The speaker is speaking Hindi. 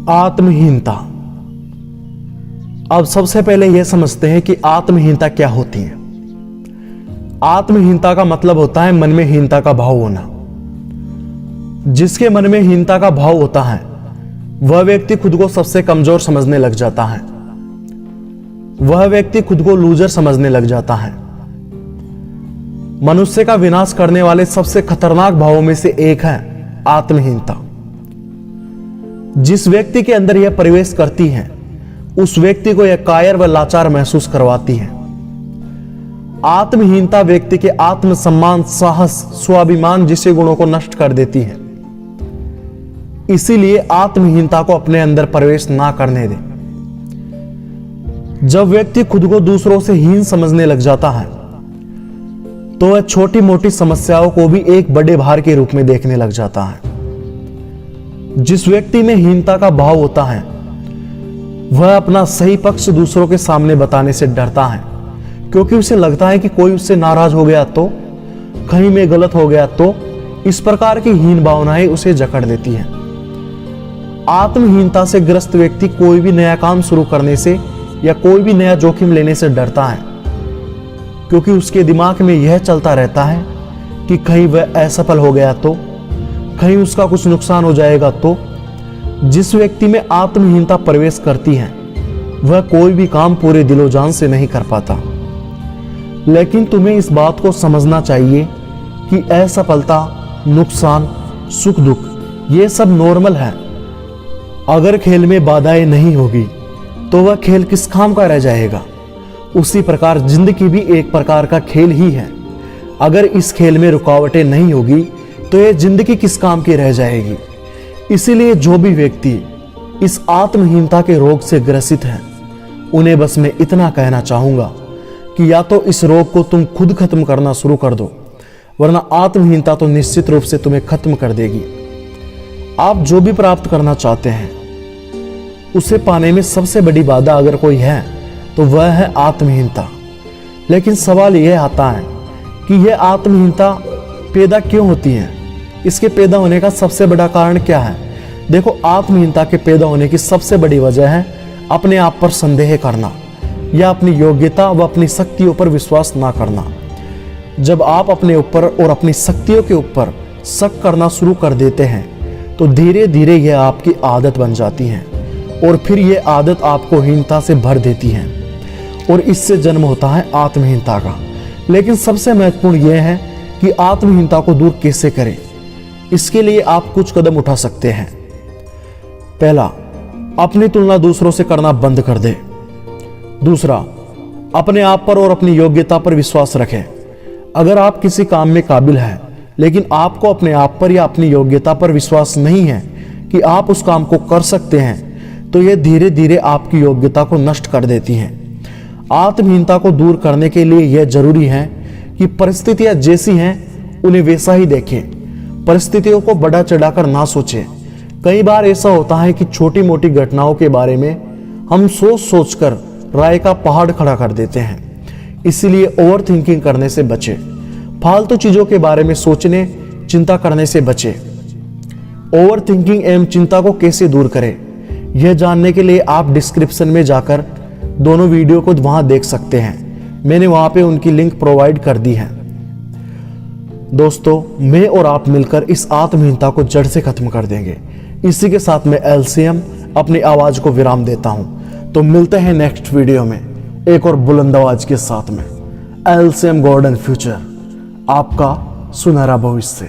आत्महीनता। अब सबसे पहले यह समझते हैं कि आत्महीनता क्या होती है। आत्महीनता का मतलब होता है मन में हीनता का भाव होना। जिसके मन में हीनता का भाव होता है वह व्यक्ति खुद को सबसे कमजोर समझने लग जाता है। वह व्यक्ति खुद को लूजर समझने लग जाता है। मनुष्य का विनाश करने वाले सबसे खतरनाक भावों में से एक है आत्महीनता। जिस व्यक्ति के अंदर यह प्रवेश करती है उस व्यक्ति को यह कायर व लाचार महसूस करवाती है। आत्महीनता व्यक्ति के आत्मसम्मान, साहस, स्वाभिमान जैसे गुणों को नष्ट कर देती है। इसीलिए आत्महीनता को अपने अंदर प्रवेश ना करने दें। जब व्यक्ति खुद को दूसरों से हीन समझने लग जाता है तो वह छोटी मोटी समस्याओं को भी एक बड़े भार के रूप में देखने लग जाता है। जिस व्यक्ति में हीनता का भाव होता है वह अपना सही पक्ष दूसरों के सामने बताने से डरता है, क्योंकि उसे लगता है कि कोई उससे नाराज हो गया तो, कहीं में गलत हो गया तो। इस प्रकार की हीन भावनाएं उसे जकड़ देती हैं। आत्महीनता से ग्रस्त व्यक्ति कोई भी नया काम शुरू करने से या कोई भी नया जोखिम लेने से डरता है, क्योंकि उसके दिमाग में यह चलता रहता है कि कहीं वह असफल हो गया तो, कहीं उसका कुछ नुकसान हो जाएगा तो। जिस व्यक्ति में आत्महीनता प्रवेश करती है वह कोई भी काम पूरे दिलो जान से नहीं कर पाता। लेकिन तुम्हें इस बात को समझना चाहिए कि असफलता, नुकसान, सुख दुख ये सब नॉर्मल है। अगर खेल में बाधाएं नहीं होगी तो वह खेल किस काम का रह जाएगा। उसी प्रकार जिंदगी भी एक प्रकार का खेल ही है। अगर इस खेल में रुकावटें नहीं होगी तो यह जिंदगी किस काम की रह जाएगी। इसीलिए जो भी व्यक्ति इस आत्महीनता के रोग से ग्रसित हैं उन्हें बस मैं इतना कहना चाहूंगा कि या तो इस रोग को तुम खुद खत्म करना शुरू कर दो, वरना आत्महीनता तो निश्चित रूप से तुम्हें खत्म कर देगी। आप जो भी प्राप्त करना चाहते हैं उसे पाने में सबसे बड़ी बाधा अगर कोई है तो वह है आत्महीनता। लेकिन सवाल यह आता है कि यह आत्महीनता पैदा क्यों होती है। इसके पैदा होने का सबसे बड़ा कारण क्या है। देखो, आत्महीनता के पैदा होने की सबसे बड़ी वजह है अपने आप पर संदेह करना या अपनी योग्यता व अपनी शक्तियों पर विश्वास ना करना। जब आप अपने ऊपर और अपनी शक्तियों के ऊपर शक करना शुरू कर देते हैं तो धीरे धीरे यह आपकी आदत बन जाती है और फिर यह आदत आपको हीनता से भर देती है और इससे जन्म होता है आत्महीनता का। लेकिन सबसे महत्वपूर्ण यह है कि आत्महीनता को दूर कैसे करें। इसके लिए आप कुछ कदम उठा सकते हैं। पहला, अपनी तुलना दूसरों से करना बंद कर दे। दूसरा, अपने आप पर और अपनी योग्यता पर विश्वास रखें। अगर आप किसी काम में काबिल हैं लेकिन आपको अपने आप पर या अपनी योग्यता पर विश्वास नहीं है कि आप उस काम को कर सकते हैं तो यह धीरे धीरे आपकी योग्यता को नष्ट कर देती हैं। आत्महीनता को दूर करने के लिए यह जरूरी है कि परिस्थितियां जैसी हैं उन्हें वैसा ही देखें। परिस्थितियों को बढ़ा चढ़ाकर ना सोचें। कई बार ऐसा होता है कि छोटी मोटी घटनाओं के बारे में हम सोच सोचकर राय का पहाड़ खड़ा कर देते हैं। इसलिए ओवर थिंकिंग करने से बचें। फालतू चीजों के बारे में सोचने, चिंता करने से बचें। ओवर थिंकिंग एवं चिंता को कैसे दूर करें यह जानने के लिए आप डिस्क्रिप्शन में जाकर दोनों वीडियो को वहां देख सकते हैं। मैंने वहां पे उनकी लिंक प्रोवाइड कर दी है। दोस्तों, मैं और आप मिलकर इस आत्महीनता को जड़ से खत्म कर देंगे। इसी के साथ मैं LCM अपनी आवाज को विराम देता हूं। तो मिलते हैं नेक्स्ट वीडियो में एक और बुलंद आवाज के साथ में। LCM गोल्डन फ्यूचर, आपका सुनहरा भविष्य।